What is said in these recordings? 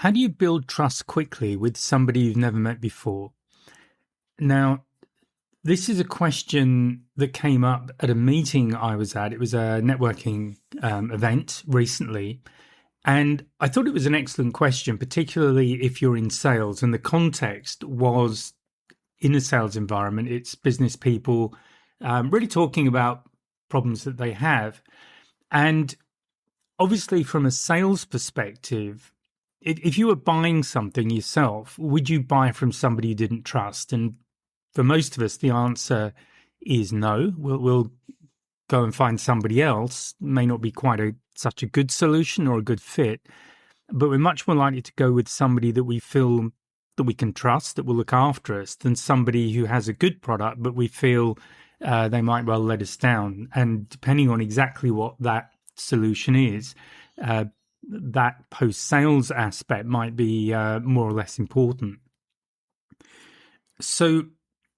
How do you build trust quickly with somebody you've never met before? Now, this is a question that came up at a meeting I was at. It was a networking event recently. And I thought it was an excellent question, particularly if you're in sales. And the context was in a sales environment. It's business people really talking about problems that they have. And obviously, from a sales perspective, if you were buying something yourself, would you buy from somebody you didn't trust? And for most of us, the answer is no. We'll go and find somebody else. May not be quite such a good solution or a good fit, but we're much more likely to go with somebody that we feel that we can trust, that will look after us, than somebody who has a good product, but we feel they might well let us down. And depending on exactly what that solution is, that post-sales aspect might be more or less important. So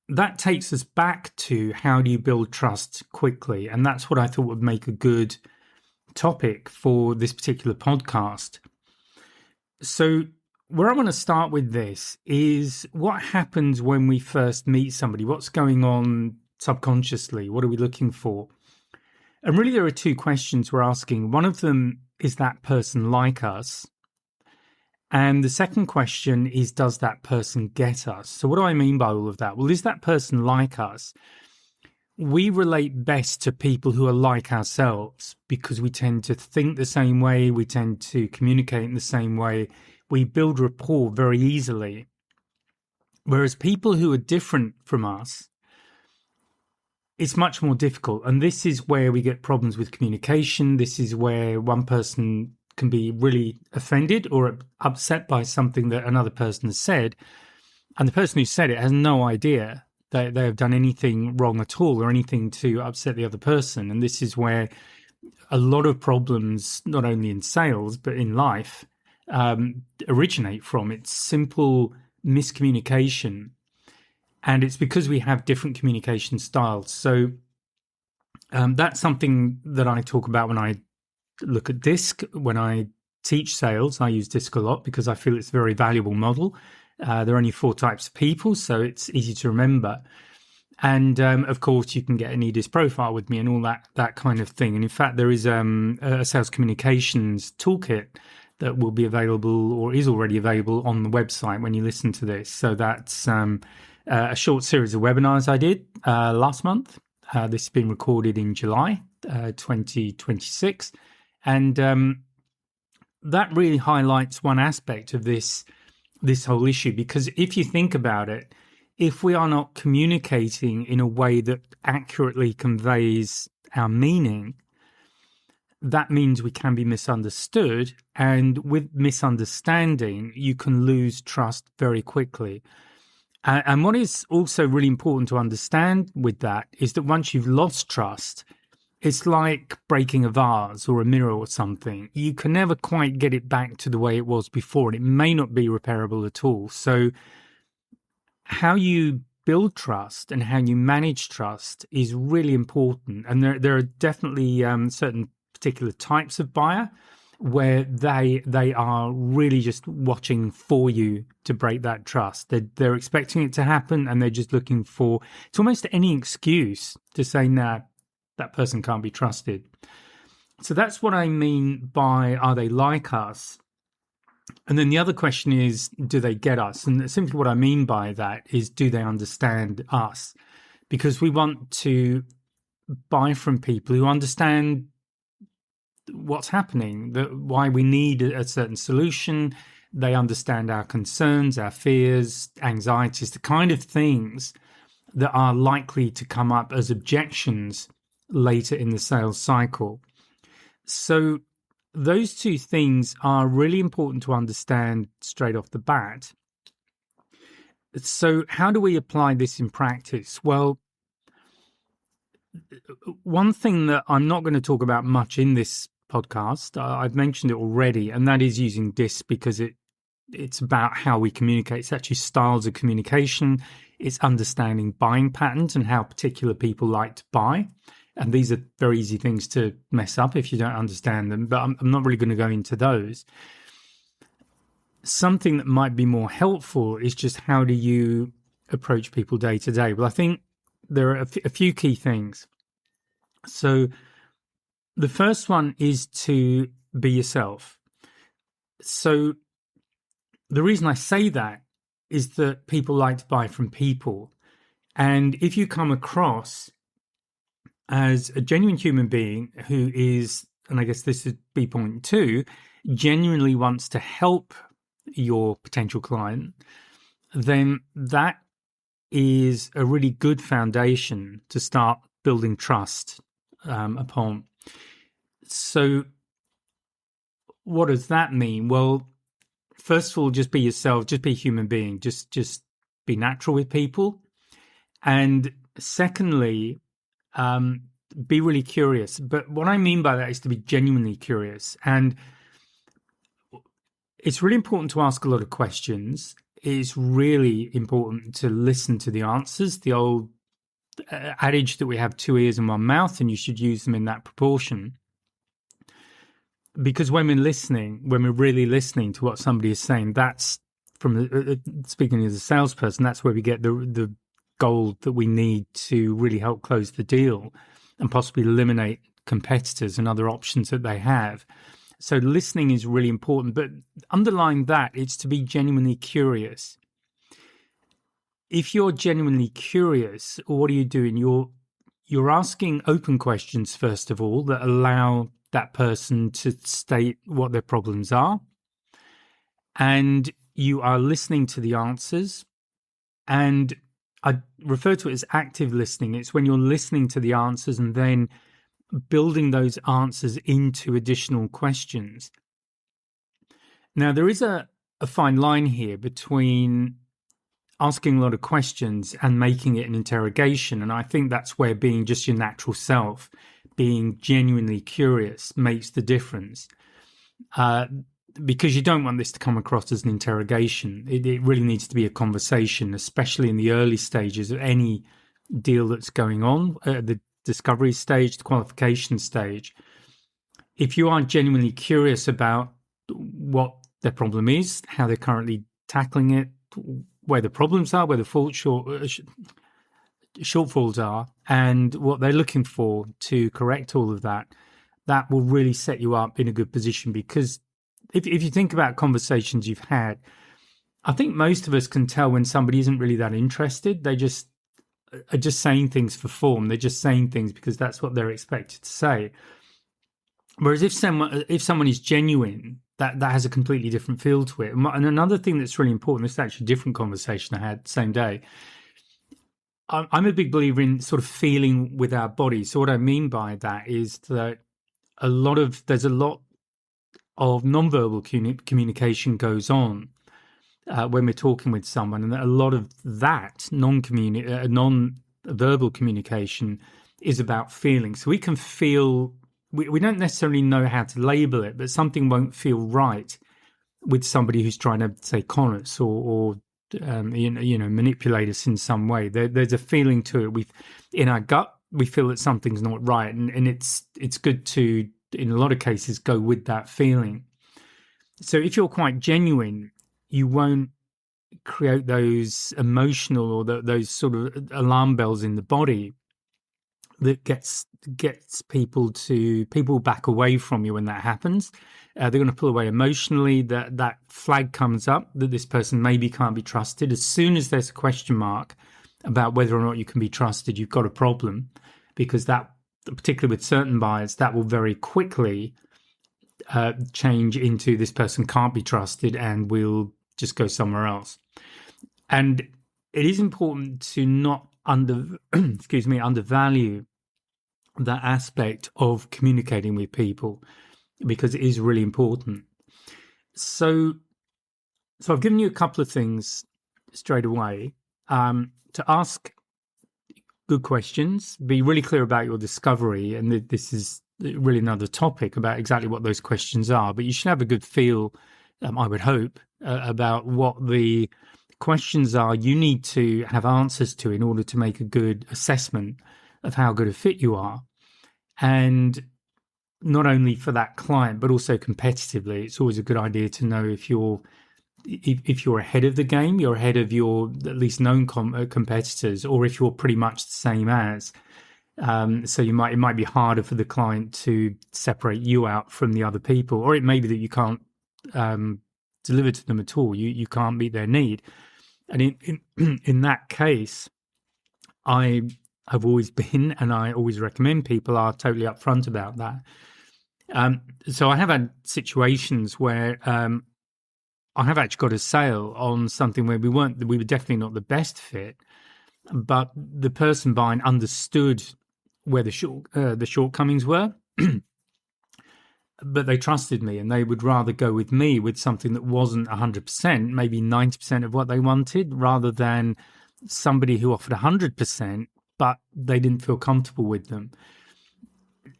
that takes us back to how do you build trust quickly? And that's what I thought would make a good topic for this particular podcast. So where I want to start with this is what happens when we first meet somebody? What's going on subconsciously? What are we looking for? And really, there are two questions we're asking. One of them is that person like us? And the second question is, does that person get us? So what do I mean by all of that? Well, is that person like us? We relate best to people who are like ourselves because we tend to think the same way. We tend to communicate in the same way. We build rapport very easily. Whereas people who are different from us, it's much more difficult. And this is where we get problems with communication. This is where one person can be really offended or upset by something that another person has said. And the person who said it has no idea that they have done anything wrong at all or anything to upset the other person. And this is where a lot of problems, not only in sales, but in life, originate from. It's simple miscommunication. And it's because we have different communication styles. So that's something that I talk about when I look at DISC. When I teach sales, I use DISC a lot because I feel it's a very valuable model. There are only 4 types of people, so it's easy to remember. And of course, you can get an EDISC profile with me and all that kind of thing. And in fact, there is a sales communications toolkit that will be available or is already available on the website when you listen to this. So that's a short series of webinars I did last month. This has been recorded in July 2026. And that really highlights one aspect of this whole issue, because if you think about it, if we are not communicating in a way that accurately conveys our meaning, that means we can be misunderstood. And with misunderstanding, you can lose trust very quickly. And what is also really important to understand with that is that once you've lost trust, it's like breaking a vase or a mirror or something. You can never quite get it back to the way it was before, and it may not be repairable at all. So how you build trust and how you manage trust is really important. And there are definitely certain particular types of buyer where they are really just watching for you to break that trust. They're expecting it to happen, and they're just looking for, it's almost any excuse to say, nah, that person can't be trusted. So that's what I mean by, are they like us? And then the other question is, do they get us? And simply what I mean by that is, do they understand us? Because we want to buy from people who understand what's happening, why we need a certain solution. They understand our concerns, our fears, anxieties, the kind of things that are likely to come up as objections later in the sales cycle. So those two things are really important to understand straight off the bat. So how do we apply this in practice? Well, one thing that I'm not going to talk about much in this podcast, I've mentioned it already, and that is using DISC, because it's about how we communicate. It's actually styles of communication. It's understanding buying patterns and how particular people like to buy. And these are very easy things to mess up if you don't understand them, but I'm not really going to go into those. something that might be more helpful is just how do you approach people day to day? Well, I think there are a few key things. So the first one is to be yourself. So the reason I say that is that people like to buy from people. And if you come across as a genuine human being who is, and I guess this is B point 2, genuinely wants to help your potential client, then that is a really good foundation to start building trust upon. So what does that mean? Well, first of all, just be yourself, just be a human being, just be natural with people. And secondly, be really curious. But what I mean by that is to be genuinely curious. And it's really important to ask a lot of questions. It's really important to listen to the answers. The old adage that we have 2 ears and 1 mouth, and you should use them in that proportion. Because when we're listening, when we're really listening to what somebody is saying, that's from speaking as a salesperson, that's where we get the gold that we need to really help close the deal and possibly eliminate competitors and other options that they have. So listening is really important, but underlying that, it's to be genuinely curious. If you're genuinely curious, what are you doing? You're asking open questions, first of all, that allow that person to state what their problems are. And you are listening to the answers. And I refer to it as active listening. It's when you're listening to the answers and then building those answers into additional questions. Now, there is a fine line here between asking a lot of questions and making it an interrogation. And I think that's where being just your natural self, being genuinely curious, makes the difference. Because you don't want this to come across as an interrogation. It really needs to be a conversation, especially in the early stages of any deal that's going on, the discovery stage, the qualification stage. If you are genuinely curious about what their problem is, how they're currently tackling it, where the problems are, where the shortfalls are, and what they're looking for to correct all of that, that will really set you up in a good position. Because if you think about conversations you've had, I think most of us can tell when somebody isn't really that interested. They just are just saying things for form. They're just saying things because that's what they're expected to say. Whereas if someone is genuine, that has a completely different feel to it. And another thing that's really important, this is actually a different conversation I had the same day. I'm a big believer in sort of feeling with our body. So what I mean by that is that there's a lot of nonverbal communication goes on when we're talking with someone, and a lot of that non-verbal communication is about feeling. So we can feel, we don't necessarily know how to label it, but something won't feel right with somebody who's trying to, say, con us or manipulate us in some way. There's a feeling to it. In our gut, we feel that something's not right, and it's good to, in a lot of cases, go with that feeling. So if you're quite genuine, you won't create those emotional or those sort of alarm bells in the body that gets people back away from you when that happens. They're going to pull away emotionally. That flag comes up that this person maybe can't be trusted. As soon as there's a question mark about whether or not you can be trusted, you've got a problem, because that, particularly with certain buyers, that will very quickly change into this person can't be trusted and will just go somewhere else. And it is important to not undervalue that aspect of communicating with people, because it is really important. So I've given you a couple of things straight away. To ask good questions, be really clear about your discovery, and this is really another topic about exactly what those questions are, but you should have a good feel, I would hope, about what the questions are you need to have answers to in order to make a good assessment of how good a fit you are. And not only for that client, but also competitively, it's always a good idea to know if you're if you're ahead of the game, you're ahead of your at least known competitors, or if you're pretty much the same as. So it might be harder for the client to separate you out from the other people, or it may be that you can't deliver to them at all. You can't meet their need, and in that case, I've always been, and I always recommend people are totally upfront about that. So I have had situations where I have actually got a sale on something where we were definitely not the best fit, but the person buying understood where the shortcomings were, but they trusted me, and they would rather go with me with something that wasn't 100%, maybe 90% of what they wanted, rather than somebody who offered 100%, but they didn't feel comfortable with them.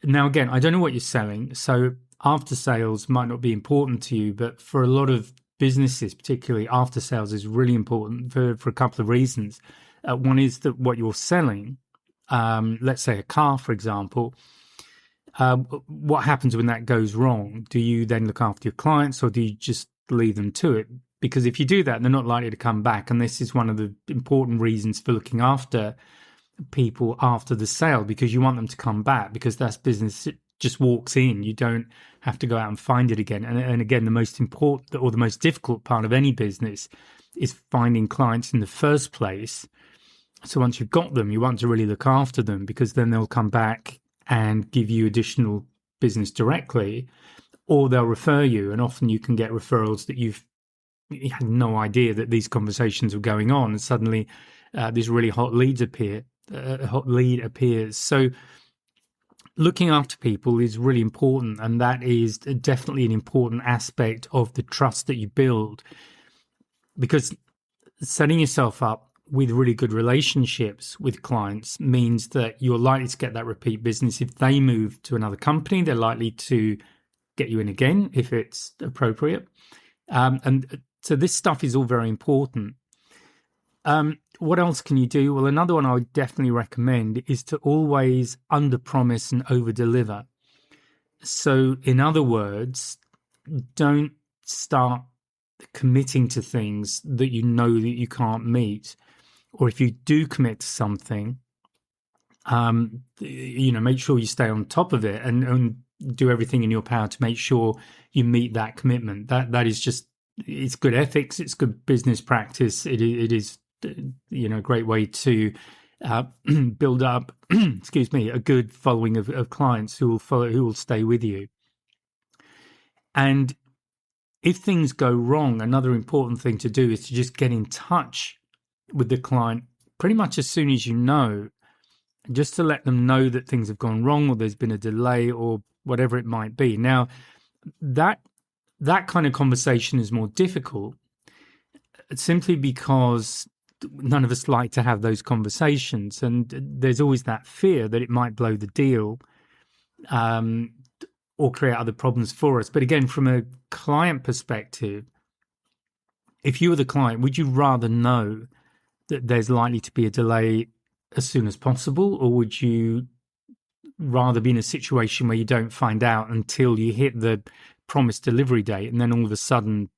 Now, again, I don't know what you're selling, so after sales might not be important to you, but for a lot of businesses, particularly after sales, is really important for a couple of reasons. One is that what you're selling, let's say a car, for example, what happens when that goes wrong? Do you then look after your clients, or do you just leave them to it? Because if you do that, they're not likely to come back. And this is one of the important reasons for looking after people after the sale, because you want them to come back, because that's business. It just walks in. You don't have to go out and find it again. And again, the most important or the most difficult part of any business is finding clients in the first place. So once you've got them, you want to really look after them, because then they'll come back and give you additional business directly, or they'll refer you. And often you can get referrals that you had no idea that these conversations were going on, and suddenly these really hot lead appears. So looking after people is really important, and that is definitely an important aspect of the trust that you build, because setting yourself up with really good relationships with clients means that you're likely to get that repeat business. If they move to another company, they're likely to get you in again if it's appropriate. And so this stuff is all very important. What else can you do? Well, another one I would definitely recommend is to always under-promise and over-deliver. So in other words, don't start committing to things that you know that you can't meet. Or if you do commit to something, make sure you stay on top of it and do everything in your power to make sure you meet that commitment. That is just, it's good ethics, it's good business practice. It is a great way to build up, a good following of clients who will stay with you. And if things go wrong, another important thing to do is to just get in touch with the client pretty much as soon as you know, just to let them know that things have gone wrong, or there's been a delay, or whatever it might be. Now, that kind of conversation is more difficult, simply because none of us like to have those conversations, and there's always that fear that it might blow the deal, or create other problems for us. But again, from a client perspective, if you were the client, would you rather know that there's likely to be a delay as soon as possible, or would you rather be in a situation where you don't find out until you hit the promised delivery date, and then all of a sudden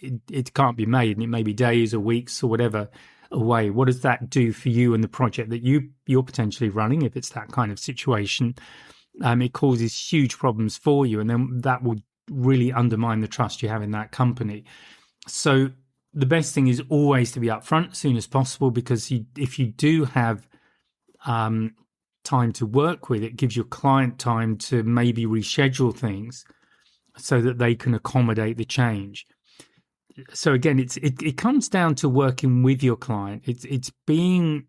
it can't be made, and it may be days or weeks or whatever away? What does that do for you and the project that you're potentially running? If it's that kind of situation, it causes huge problems for you, and then that will really undermine the trust you have in that company. So the best thing is always to be upfront as soon as possible, because if you do have time to work with, it gives your client time to maybe reschedule things so that they can accommodate the change. So again, it comes down to working with your client. It's being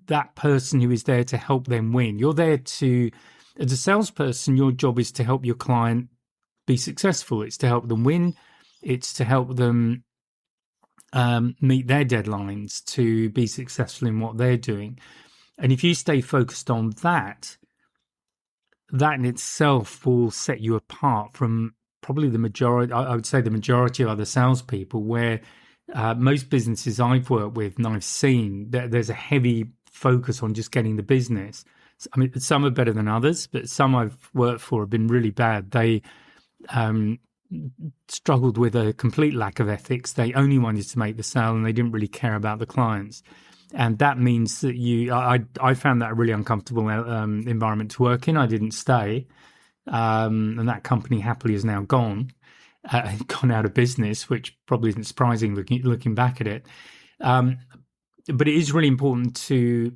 that person who is there to help them win. You're there to, as a salesperson, your job is to help your client be successful. It's to help them win. It's to help them meet their deadlines, to be successful in what they're doing. And if you stay focused on that in itself will set you apart from probably the majority, I would say the majority of other salespeople, where most businesses I've worked with and I've seen, there's a heavy focus on just getting the business. I mean, some are better than others, but some I've worked for have been really bad. They struggled with a complete lack of ethics. They only wanted to make the sale and they didn't really care about the clients. And that means that I found that a really uncomfortable environment to work in. I didn't stay. And that company happily is now gone out of business, which probably isn't surprising looking back at it. But it is really important to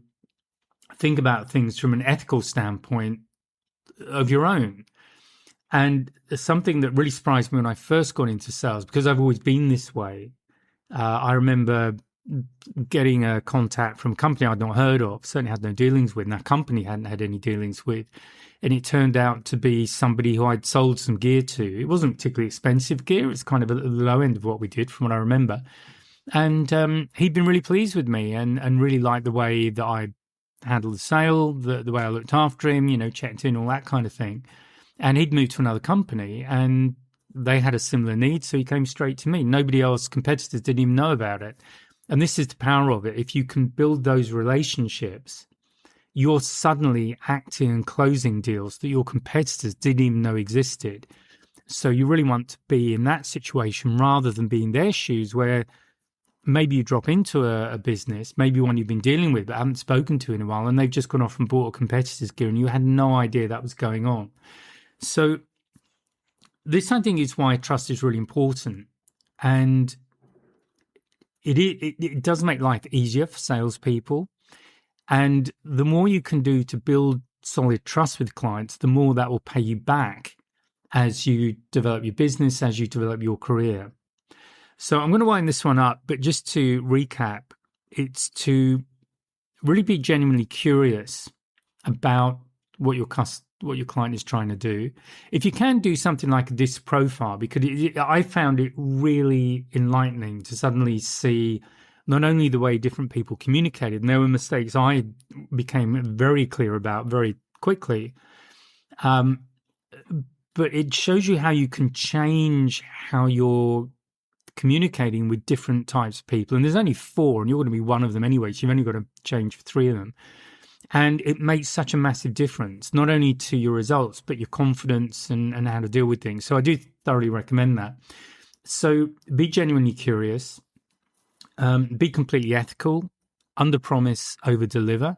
think about things from an ethical standpoint of your own. And something that really surprised me when I first got into sales, because I've always been this way, I remember getting a contact from a company I'd not heard of, certainly had no dealings with, and that company hadn't had any dealings with. And it turned out to be somebody who I'd sold some gear to. It wasn't particularly expensive gear. It was kind of at the low end of what we did from what I remember. And he'd been really pleased with me and really liked the way that I handled the sale, the way I looked after him, checked in, all that kind of thing. And he'd moved to another company and they had a similar need. So he came straight to me. Nobody else, competitors didn't even know about it. And this is the power of it. If you can build those relationships, you're suddenly acting and closing deals that your competitors didn't even know existed. So you really want to be in that situation rather than be in their shoes where maybe you drop into a business, maybe one you've been dealing with but haven't spoken to in a while, and they've just gone off and bought a competitor's gear and you had no idea that was going on. So this, I think, is why trust is really important. And it does make life easier for salespeople. And the more you can do to build solid trust with clients, the more that will pay you back as you develop your business, as you develop your career. So I'm going to wind this one up, but just to recap, it's to really be genuinely curious about what your client is trying to do. If you can do something like a DISC profile, because I found it really enlightening to suddenly see not only the way different people communicated, and there were mistakes I became very clear about very quickly, but it shows you how you can change how you're communicating with different types of people. And there's only 4, and you're going to be one of them anyway, so you've only got to change 3 of them. And it makes such a massive difference, not only to your results, but your confidence and how to deal with things. So I do thoroughly recommend that. So be genuinely curious, be completely ethical, under-promise, over-deliver.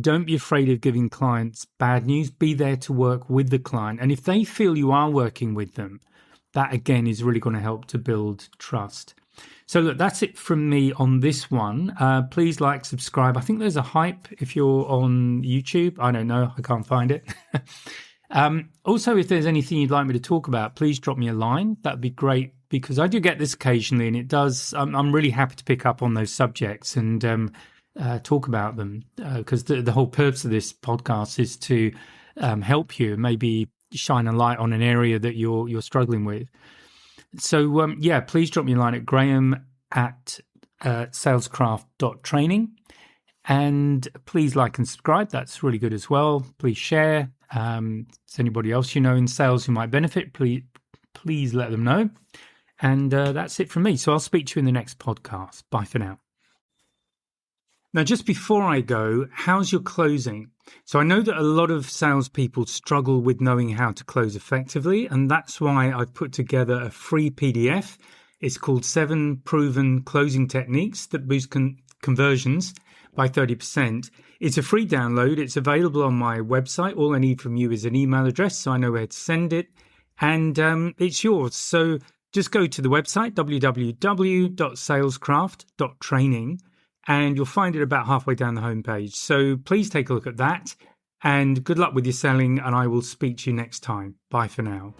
Don't be afraid of giving clients bad news. Be there to work with the client. And if they feel you are working with them, that again is really going to help to build trust. So look, that's it from me on this one. Please like, subscribe. I think there's a hype if you're on YouTube. I don't know. I can't find it. Also, if there's anything you'd like me to talk about, please drop me a line. That'd be great because I do get this occasionally and it does. I'm really happy to pick up on those subjects and talk about them because the whole purpose of this podcast is to help you, maybe shine a light on an area that you're struggling with. So, please drop me a line at graham@salescraft.training. And please like and subscribe. That's really good as well. Please share. Is anybody else you know in sales who might benefit? Please let them know. And that's it from me. So I'll speak to you in the next podcast. Bye for now. Now, just before I go, how's your closing? So I know that a lot of salespeople struggle with knowing how to close effectively, and that's why I've put together a free PDF. It's called 7 Proven Closing Techniques that Boost Conversions by 30%. It's a free download. It's available on my website. All I need from you is an email address so I know where to send it, and it's yours. So just go to the website, www.salescraft.training, and you'll find it about halfway down the homepage. So please take a look at that, and good luck with your selling, and I will speak to you next time. Bye for now.